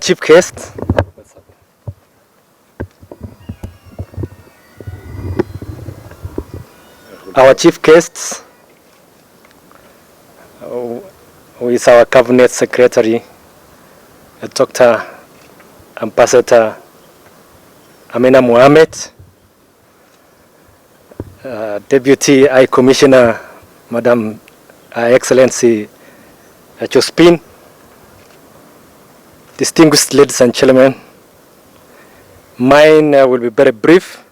chief guest. Our chief guest who is our cabinet secretary, Dr. Ambassador Amina Mohamed, Deputy High Commissioner, Madam Excellency Jospin, distinguished ladies and gentlemen, mine will be very brief.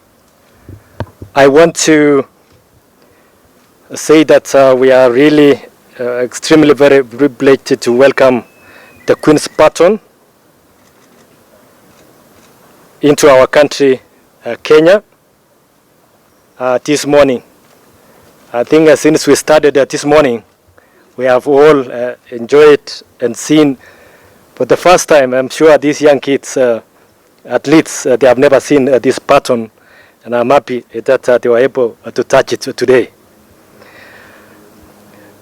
I want to say that we are really extremely very privileged to welcome the Queen's Baton into our country, Kenya, this morning. I think since we started this morning, we have all enjoyed and seen for the first time. I'm sure these young kids, athletes, they have never seen this baton, and I'm happy that they were able to touch it today.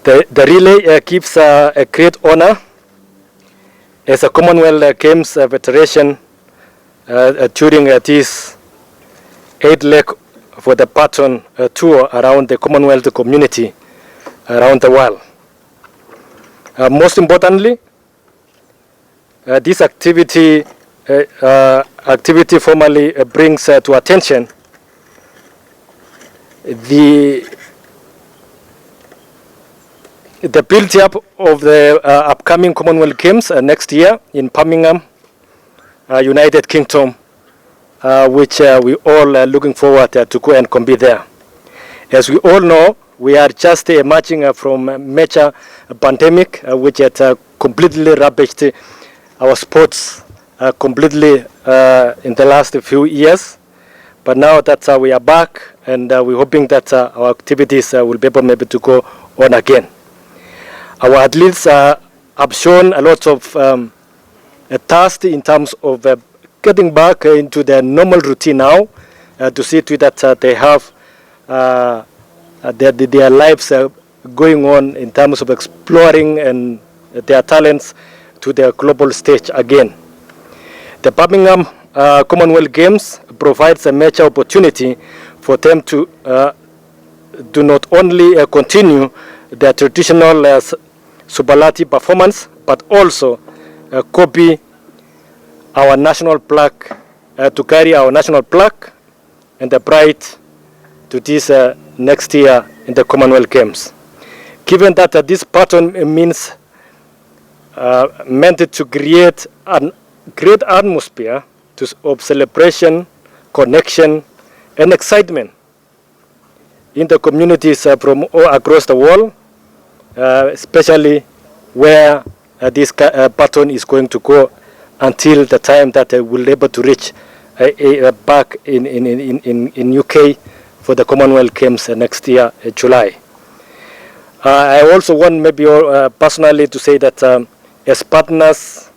The relay gives a great honor as a Commonwealth Games veteran during this 8-leg for the Baton tour around the Commonwealth community around the world. Most importantly, this activity formally brings to attention the build-up of the upcoming Commonwealth Games next year in Birmingham, United Kingdom, which we all are looking forward to go and compete there. As we all know, we are just emerging from a major pandemic, which had completely ravaged our sports completely in the last few years. But now that we are back, and we're hoping that our activities will be able maybe to go on again. Our athletes have shown a lot of thirst in terms of getting back into their normal routine now, to see to it that they have their lives going on in terms of exploring and their talents to the global stage again. The Birmingham Commonwealth Games provides a major opportunity for them to do not only continue their traditional superlative performance, but also copy our national flag, to carry our national flag and the pride to this next year in the Commonwealth Games. Given that this pattern means meant to create a great atmosphere of celebration, connection, and excitement in the communities from all across the world, especially where this baton is going to go until the time that we'll be able to reach back in UK for the Commonwealth Games next year, July. I also want maybe personally to say that as partners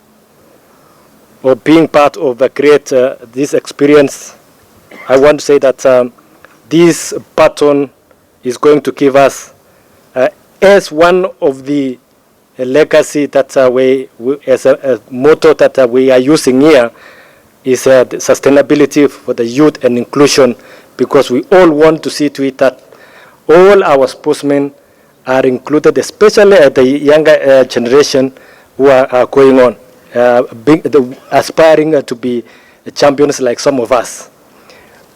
or being part of this experience, I want to say that this baton is going to give us as one of the legacy that as a motto that we are using here is the sustainability for the youth and inclusion, because we all want to see to it that all our sportsmen are included, especially at the younger generation who are going on, aspiring to be champions like some of us.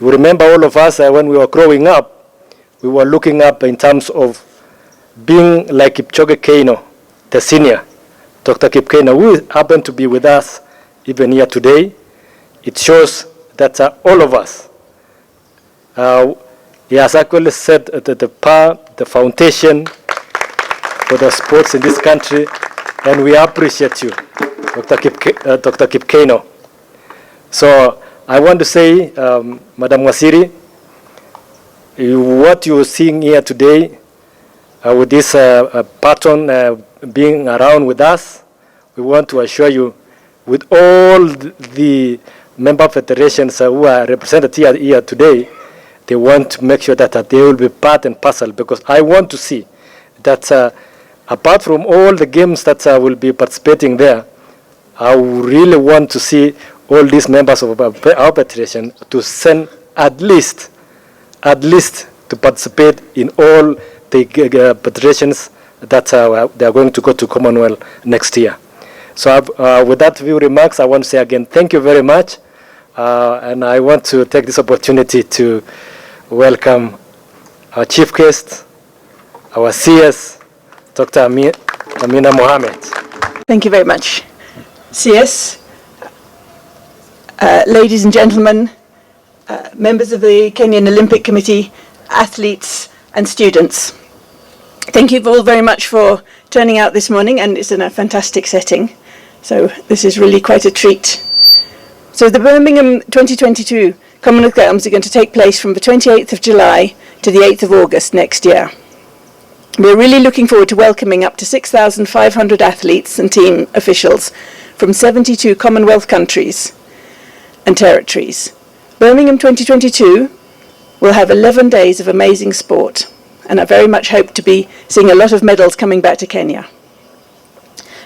You remember all of us when we were growing up, we were looking up in terms of being like Kipchoge Keino, the senior, Dr. Kip Keino, who happened to be with us even here today. It shows that all of us, he has actually set the foundation for the sports in this country, and we appreciate you, Dr. Kip Keino. So I want to say, Madam Wasiri, what you are seeing here today with this baton being around with us, we want to assure you, with all the member federations who are represented here today, they want to make sure that they will be part and parcel, because I want to see that apart from all the games that will be participating there, I really want to see all these members of our federation to send at least to participate in all the federations that they are going to go to Commonwealth next year. So with that few remarks, I want to say again, thank you very much. And I want to take this opportunity to welcome our chief guest, our CS, Dr. Amina Mohamed. Thank you very much. CS, ladies and gentlemen, members of the Kenyan Olympic Committee, athletes and students. Thank you all very much for turning out this morning, and it's in a fantastic setting. So this is really quite a treat. So the Birmingham 2022 Commonwealth Games are going to take place from the 28th of July to the 8th of August next year. We're really looking forward to welcoming up to 6,500 athletes and team officials from 72 Commonwealth countries and territories. Birmingham 2022 will have 11 days of amazing sport, and I very much hope to be seeing a lot of medals coming back to Kenya.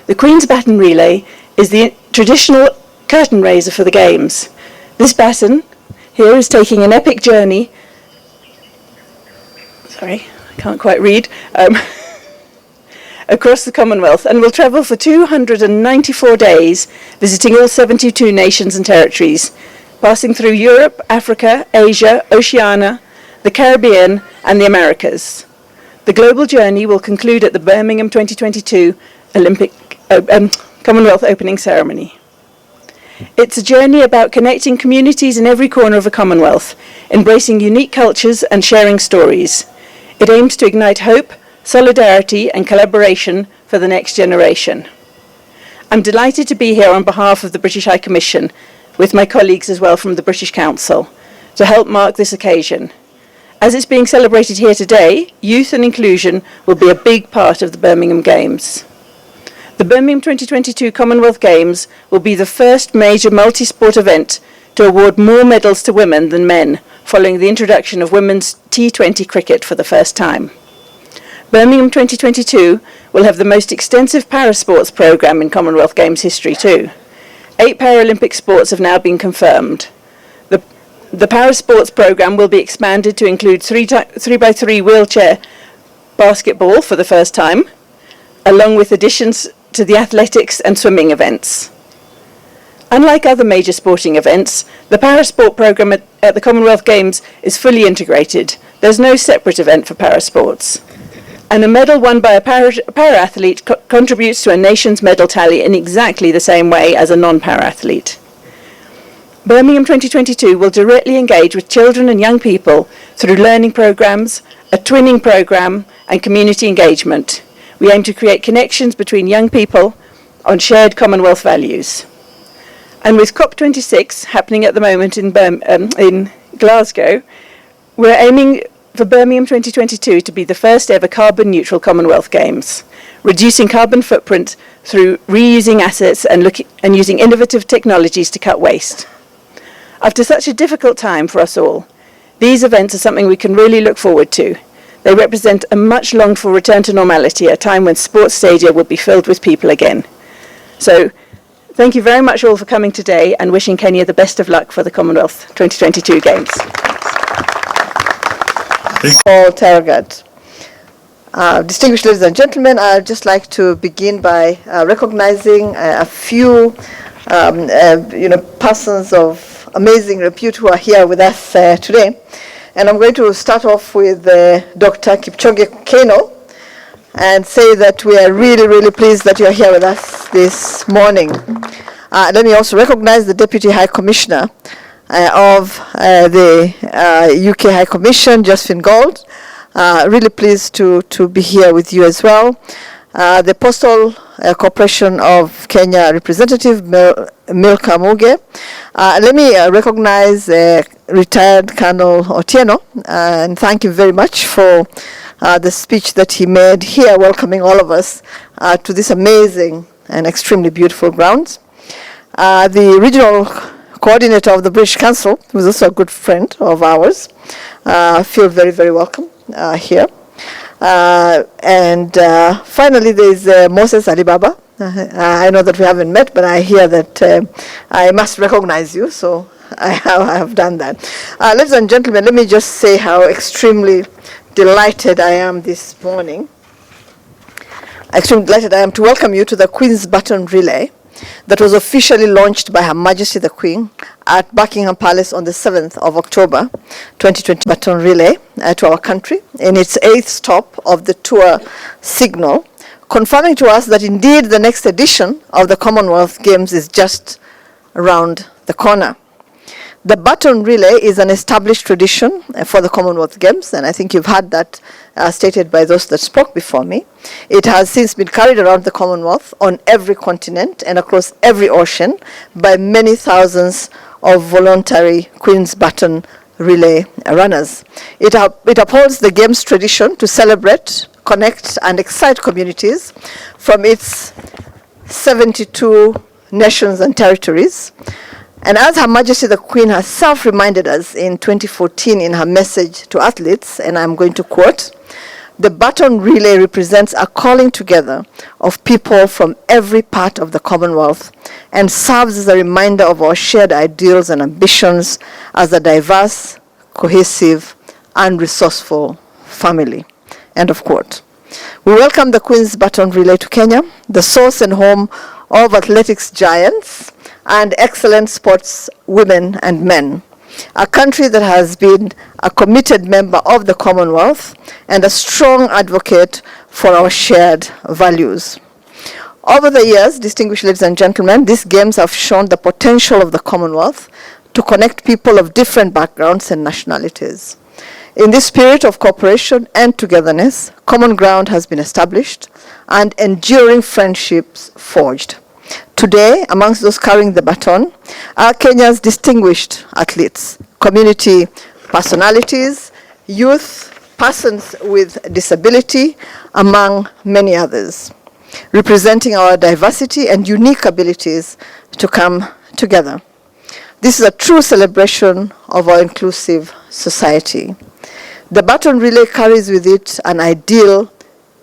The Queen's Baton Relay is the traditional curtain raiser for the Games. This baton here is taking an epic journey, sorry, I can't quite read, across the Commonwealth, and will travel for 294 days, visiting all 72 nations and territories, passing through Europe, Africa, Asia, Oceania, the Caribbean, and the Americas. The global journey will conclude at the Birmingham 2022 Commonwealth opening ceremony. It's a journey about connecting communities in every corner of the Commonwealth, embracing unique cultures and sharing stories. It aims to ignite hope, solidarity and collaboration for the next generation. I'm delighted to be here on behalf of the British High Commission, with my colleagues as well from the British Council, to help mark this occasion. As it's being celebrated here today, youth and inclusion will be a big part of the Birmingham Games. The Birmingham 2022 Commonwealth Games will be the first major multi-sport event to award more medals to women than men, following the introduction of women's T20 cricket for the first time. Birmingham 2022 will have the most extensive parasports programme in Commonwealth Games history too. 8 Paralympic sports have now been confirmed. The parasports programme will be expanded to include 3x3 wheelchair basketball for the first time, along with additions to the athletics and swimming events. Unlike other major sporting events, the parasport programme at the Commonwealth Games is fully integrated. There's no separate event for parasports. And a medal won by a para-athlete contributes to a nation's medal tally in exactly the same way as a non-para-athlete. Birmingham 2022 will directly engage with children and young people through learning programmes, a twinning programme and community engagement. We aim to create connections between young people on shared Commonwealth values. And with COP26 happening at the moment in Glasgow, we're aiming for Birmingham 2022 to be the first ever carbon neutral Commonwealth Games, reducing carbon footprint through reusing assets and using innovative technologies to cut waste. After such a difficult time for us all, these events are something we can really look forward to. They represent a much longed for return to normality, a time when sports stadia will be filled with people again. So thank you very much all for coming today, and wishing Kenya the best of luck for the Commonwealth 2022 Games. All Terragat. Distinguished ladies and gentlemen, I'd just like to begin by recognizing a few persons of amazing repute who are here with us today. And I'm going to start off with Dr. Kipchoge Keino and say that we are really, really pleased that you're here with us this morning. Let me also recognize the Deputy High Commissioner of the UK High Commission, Josephine Gold. Really pleased to be here with you as well. The Postal Corporation of Kenya representative, Milka Muge. Let me recognize retired Colonel Otieno and thank you very much for the speech that he made here, welcoming all of us to this amazing and extremely beautiful grounds. The regional coordinator of the British Council, who is also a good friend of ours, feel very, very welcome here. And finally, there is Moses Alibaba, I know that we haven't met, but I hear that I must recognize you, so I have done that. Ladies and gentlemen, let me just say how extremely delighted I am this morning. Extremely delighted I am to welcome you to the Queen's Baton Relay that was officially launched by Her Majesty the Queen at Buckingham Palace on the 7th of October 2020. Baton Relay to our country in its 8th stop of the tour signal, confirming to us that indeed the next edition of the Commonwealth Games is just around the corner. The Baton Relay is an established tradition for the Commonwealth Games, and I think you've heard that stated by those that spoke before me. It has since been carried around the Commonwealth on every continent and across every ocean by many thousands of voluntary Queen's Baton Relay runners. It upholds the Games tradition to celebrate, connect, and excite communities from its 72 nations and territories. And as Her Majesty the Queen herself reminded us in 2014 in her message to athletes, and I'm going to quote, "The Baton Relay represents a calling together of people from every part of the Commonwealth and serves as a reminder of our shared ideals and ambitions as a diverse, cohesive, and resourceful family." End of quote. We welcome the Queen's Baton Relay to Kenya, the source and home of athletics giants and excellent sports women and men, a country that has been a committed member of the Commonwealth and a strong advocate for our shared values. Over the years, distinguished ladies and gentlemen, these games have shown the potential of the Commonwealth to connect people of different backgrounds and nationalities. In this spirit of cooperation and togetherness, common ground has been established and enduring friendships forged. Today, amongst those carrying the baton, are Kenya's distinguished athletes, community personalities, youth, persons with disability, among many others, representing our diversity and unique abilities to come together. This is a true celebration of our inclusive society. The Baton Relay carries with it an ideal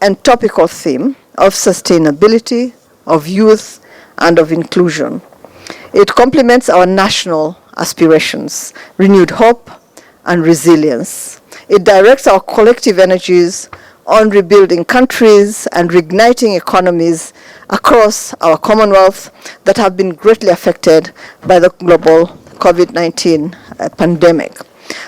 and topical theme of sustainability, of youth, and of inclusion. It complements our national aspirations, renewed hope, and resilience. It directs our collective energies on rebuilding countries and reigniting economies across our Commonwealth that have been greatly affected by the global COVID-19 pandemic.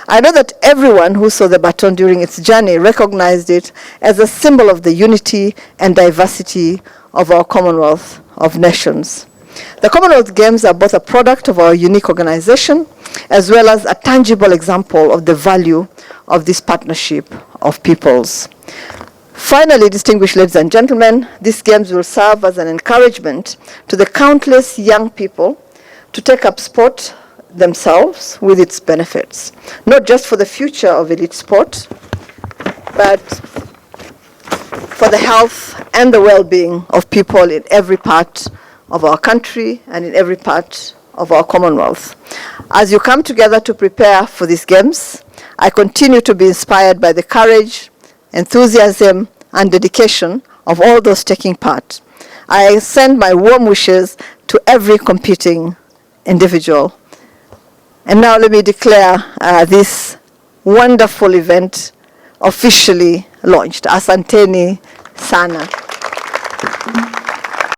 I know that everyone who saw the baton during its journey recognized it as a symbol of the unity and diversity of our Commonwealth of Nations. The Commonwealth Games are both a product of our unique organization as well as a tangible example of the value of this partnership of peoples. Finally, distinguished ladies and gentlemen, these games will serve as an encouragement to the countless young people to take up sport themselves with its benefits, not just for the future of elite sport, but for the health and the well-being of people in every part of our country and in every part of our Commonwealth. As you come together to prepare for these games, I continue to be inspired by the courage, enthusiasm, and dedication of all those taking part. I send my warm wishes to every competing individual. And now let me declare this wonderful event officially launched. Asanteni sana.